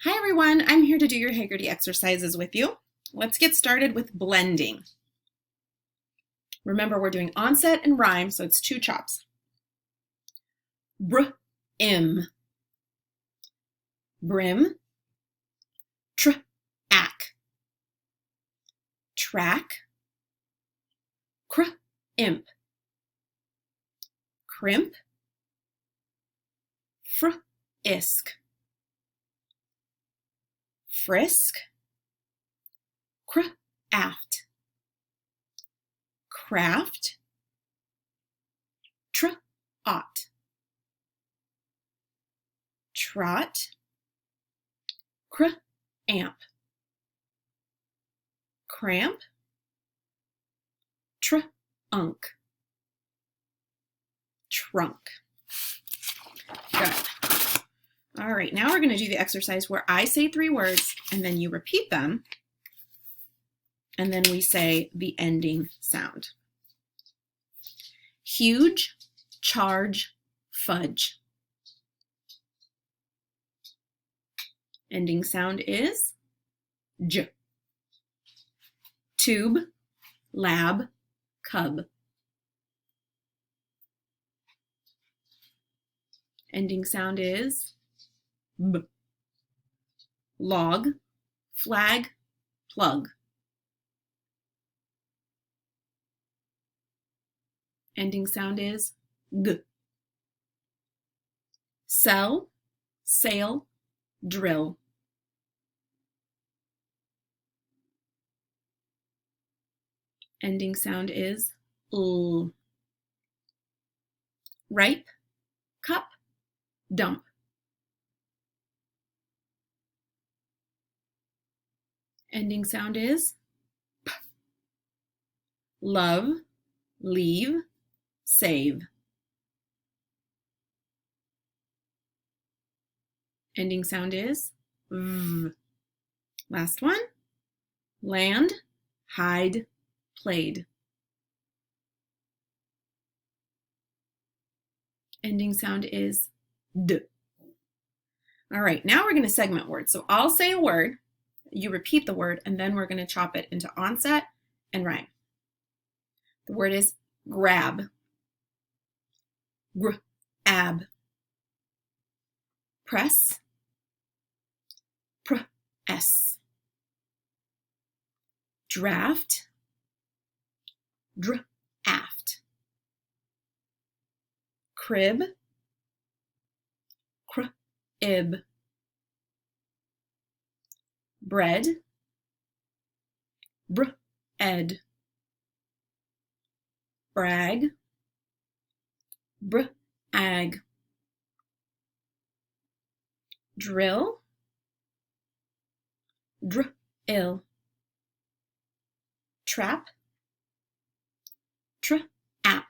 Hi everyone, I'm here to do your Heggerty exercises with you. Let's get started with blending. Remember, we're doing onset and rhyme, so it's two chops. Brim, brim, ack, track, imp, crimp, isk, frisk, aft, craft, ought, trot, amp, cramp, unk, trunk. Good. All right, now we're going to do the exercise where I say three words and then you repeat them, and then we say the ending sound. Huge, charge, fudge. Ending sound is j. Tube, lab, cub. Ending sound is b. Log, flag, plug. Ending sound is g. Sell, sail, drill. Ending sound is l. Ripe, cup, dump. Ending sound is p. Love, leave, save. Ending sound is v. Last one. Land, hide, played. Ending sound is d. All right, now we're going to segment words. So I'll say a word, you repeat the word, and then we're going to chop it into onset and rhyme. The word is grab, ab, press, s, draft, aft, crib, ib, bread, ed, brag, ag, drill, ill, trap, app,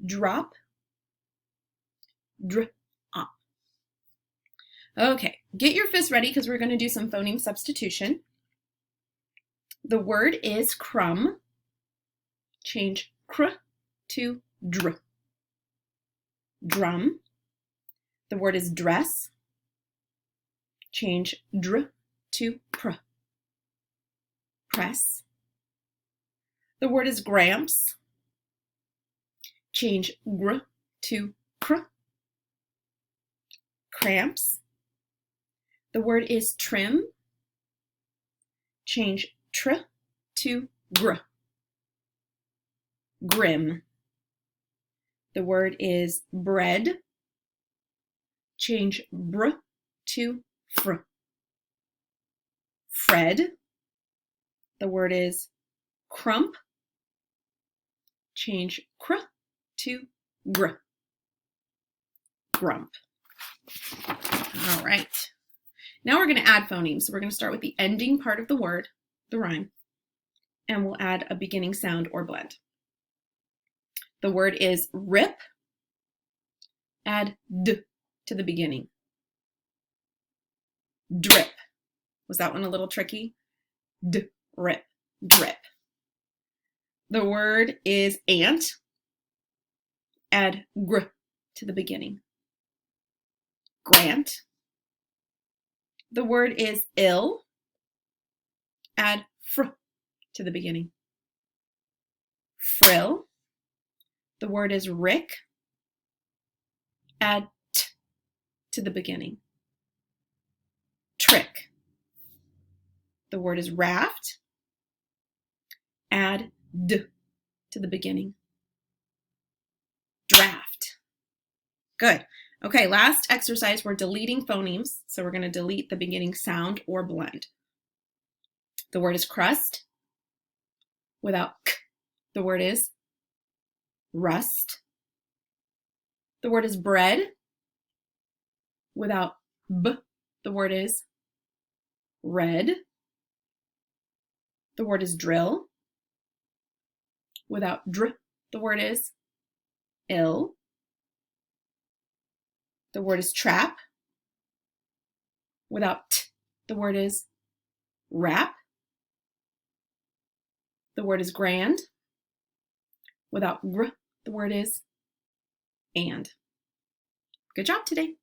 drop, op. Okay, get your fists ready because we're going to do some phoneme substitution. The word is crumb. Change cr to dr. Drum. The word is dress. Change dr to pr. Press. The word is gramps. Change gr to cr. Cramps. The word is trim. Change tr to gr. Grim. The word is bread. Change br to fr. Fred. The word is crump. Change cr to gr. Grump. All right. Now we're going to add phonemes. So we're going to start with the ending part of the word, the rhyme, and we'll add a beginning sound or blend. The word is rip. Add d to the beginning. Drip. Was that one a little tricky? Rip, drip. The word is ant. Add gr to the beginning. Grant. The word is ill. Add fr to the beginning. Frill. The word is rick. Add t to the beginning. Trick. The word is raft. Add d to the beginning. Draft. Good. Okay, last exercise, we're deleting phonemes. So we're going to delete the beginning sound or blend. The word is crust. Without k, the word is rust. The word is bread. Without b, the word is red. The word is drill. Without dr, the word is ill. The word is trap. Without t, the word is wrap. The word is grand. Without gr, the word is and. Good job today.